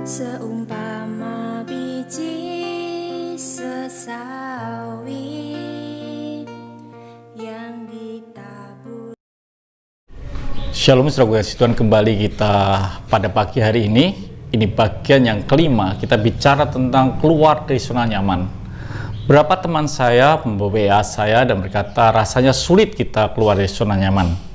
Seumpama biji sesawi yang ditabur. Shalom saudara kasih Tuhan, kembali kita pada pagi hari ini. Ini bagian yang kelima, kita bicara tentang keluar dari zona nyaman. Berapa teman saya membawa WA saya dan berkata rasanya sulit kita keluar dari zona nyaman.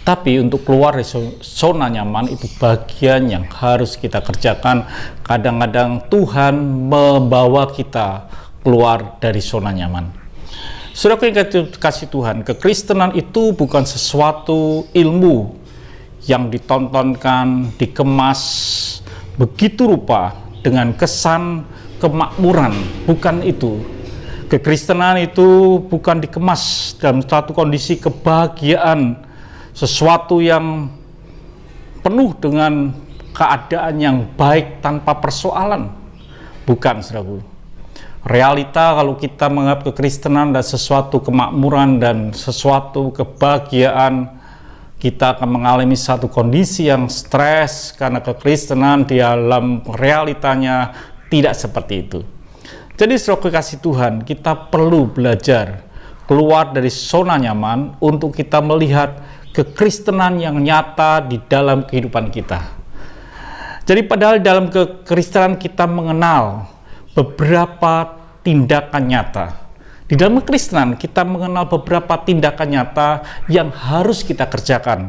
Tapi untuk keluar dari zona nyaman itu bagian yang harus kita kerjakan. Kadang-kadang Tuhan membawa kita keluar dari zona nyaman. Saudara yang kasih Tuhan, kekristenan itu bukan sesuatu ilmu yang ditontonkan, dikemas begitu rupa dengan kesan kemakmuran. Bukan itu. Kekristenan itu bukan dikemas dalam suatu kondisi kebahagiaan, sesuatu yang penuh dengan keadaan yang baik tanpa persoalan. Bukan, saudaraku. Realita kalau kita menganggap kekristenan dan sesuatu kemakmuran dan sesuatu kebahagiaan, kita akan mengalami satu kondisi yang stres karena kekristenan di dalam realitanya tidak seperti itu. Jadi saudaraku kasih Tuhan, kita perlu belajar keluar dari zona nyaman untuk kita melihat kekristenan yang nyata di dalam kehidupan kita. Jadi padahal dalam kekristenan kita mengenal beberapa tindakan nyata. Di dalam kekristenan kita mengenal beberapa tindakan nyata yang harus kita kerjakan.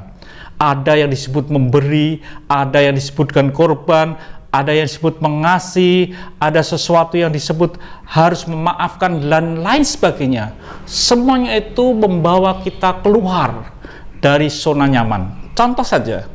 Ada yang disebut memberi, ada yang disebutkan korban, ada yang disebut mengasihi, ada sesuatu yang disebut harus memaafkan, dan lain sebagainya. Semuanya itu membawa kita keluar dari zona nyaman. Contoh saja,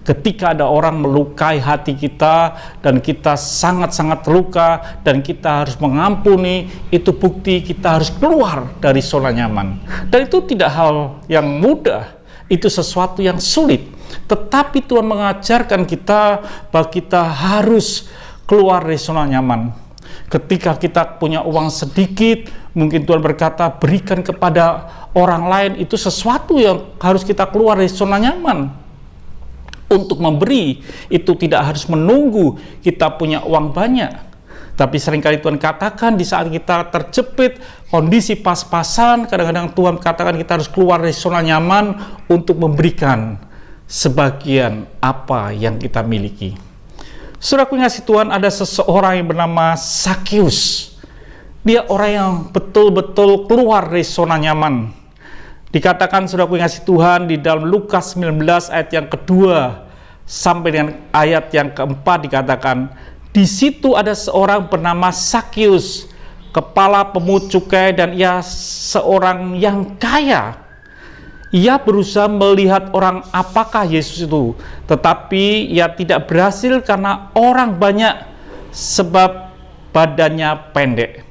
ketika ada orang melukai hati kita dan kita sangat-sangat terluka dan kita harus mengampuni, itu bukti kita harus keluar dari zona nyaman. Dan itu tidak hal yang mudah, itu sesuatu yang sulit. Tetapi Tuhan mengajarkan kita bahwa kita harus keluar dari zona nyaman. Ketika kita punya uang sedikit, mungkin Tuhan berkata berikan kepada orang lain, itu sesuatu yang harus kita keluar dari zona nyaman. Untuk memberi, itu tidak harus menunggu kita punya uang banyak. Tapi seringkali Tuhan katakan di saat kita terjepit, kondisi pas-pasan, kadang-kadang Tuhan katakan kita harus keluar dari zona nyaman untuk memberikan sebagian apa yang kita miliki. Saudaraku ngasih Tuhan, ada seseorang yang bernama Zakheus. Dia orang yang betul-betul keluar dari zona nyaman. Dikatakan saudaraku ngasih Tuhan di dalam Lukas 19 ayat yang kedua sampai dengan ayat yang keempat, dikatakan di situ ada seorang bernama Zakheus, kepala pemungut cukai, dan ia seorang yang kaya. Ia berusaha melihat orang apakah Yesus itu, tetapi ia tidak berhasil karena orang banyak sebab badannya pendek.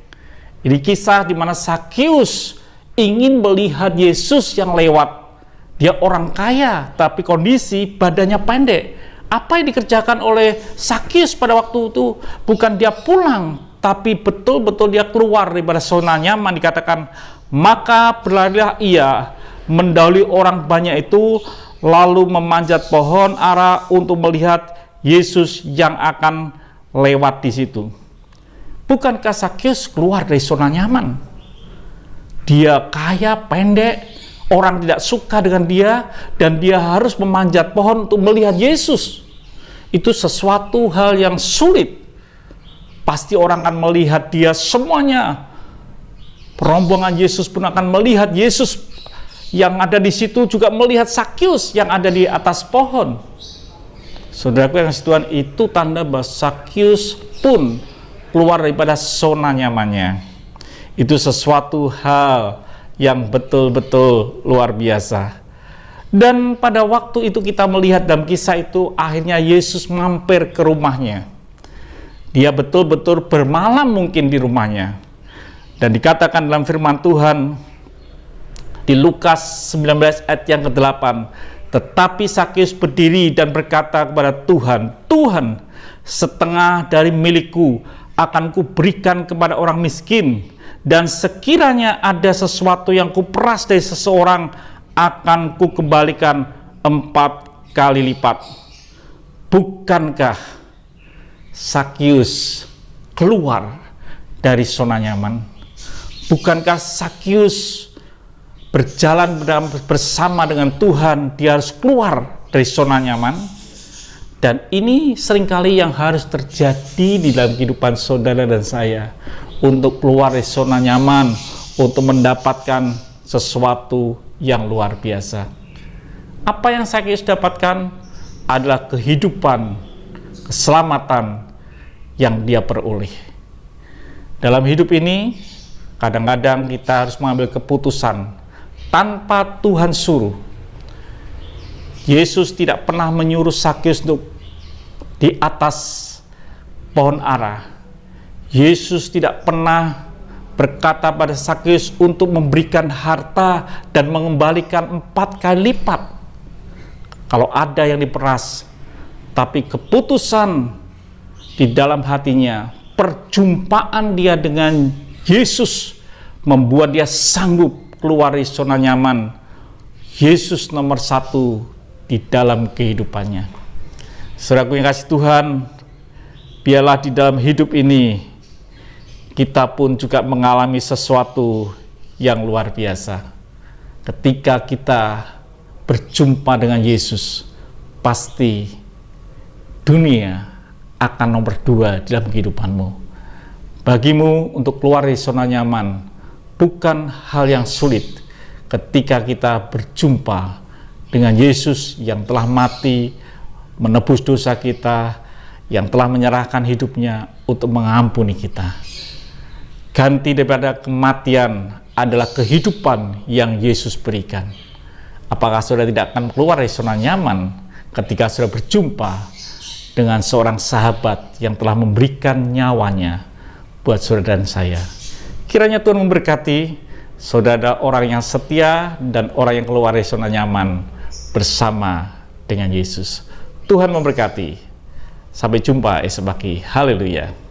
Ini kisah di mana Zakheus ingin melihat Yesus yang lewat. Dia orang kaya, tapi kondisi badannya pendek. Apa yang dikerjakan oleh Zakheus pada waktu itu? Bukan dia pulang, tapi betul-betul dia keluar daripada zona nyaman. Dikatakan, maka berlarilah ia mendahului orang banyak itu, lalu memanjat pohon ara untuk melihat Yesus yang akan lewat di situ. Bukankah Zakheus keluar dari zona nyaman? Dia kaya, pendek, orang tidak suka dengan dia, dan dia harus memanjat pohon untuk melihat Yesus. Itu sesuatu hal yang sulit. Pasti orang akan melihat dia semuanya. Rombongan Yesus pun akan melihat Yesus. Yang ada di situ juga melihat Zakheus yang ada di atas pohon. Saudaraku yang kasih Tuhan, itu tanda bahwa Zakheus pun keluar daripada zona nyamannya. Itu sesuatu hal yang betul-betul luar biasa. Dan pada waktu itu kita melihat dalam kisah itu, akhirnya Yesus mampir ke rumahnya. Dia betul-betul bermalam mungkin di rumahnya. Dan dikatakan dalam firman Tuhan di Lukas 19 ayat yang ke-8, tetapi Zakheus berdiri dan berkata kepada Tuhan, Tuhan, setengah dari milikku akan kuberikan kepada orang miskin, dan sekiranya ada sesuatu yang kuperas dari seseorang, akan kukembalikan 4 kali lipat. Bukankah Sakyus keluar dari zona nyaman? Bukankah Sakyus berjalan bersama dengan Tuhan, dia harus keluar dari zona nyaman? Dan ini seringkali yang harus terjadi di dalam kehidupan saudara dan saya, untuk keluar dari zona nyaman, untuk mendapatkan sesuatu yang luar biasa. Apa yang Sakyus dapatkan adalah kehidupan, keselamatan yang dia peroleh. Dalam hidup ini, kadang-kadang kita harus mengambil keputusan tanpa Tuhan suruh. Yesus tidak pernah menyuruh Sakyus untuk di atas pohon ara. Yesus tidak pernah berkata pada Sakyus untuk memberikan harta dan mengembalikan 4 kali lipat kalau ada yang diperas. Tapi keputusan di dalam hatinya, perjumpaan dia dengan Yesus membuat dia sanggup keluar dari zona nyaman. Yesus nomor 1 di dalam kehidupannya. Saudaraku yang kasih Tuhan, biarlah di dalam hidup ini kita pun juga mengalami sesuatu yang luar biasa. Ketika kita berjumpa dengan Yesus, pasti dunia akan nomor 2 dalam kehidupanmu. Bagimu untuk keluar dari zona nyaman bukan hal yang sulit ketika kita berjumpa dengan Yesus yang telah mati menebus dosa kita, yang telah menyerahkan hidupnya untuk mengampuni kita. Ganti daripada kematian adalah kehidupan yang Yesus berikan. Apakah saudara tidak akan keluar dari zona nyaman ketika saudara berjumpa dengan seorang sahabat yang telah memberikan nyawanya buat saudara dan saya? Kiranya Tuhan memberkati saudara, orang yang setia dan orang yang keluar dari zona nyaman bersama dengan Yesus. Tuhan memberkati. Sampai jumpa esok pagi. Haleluya.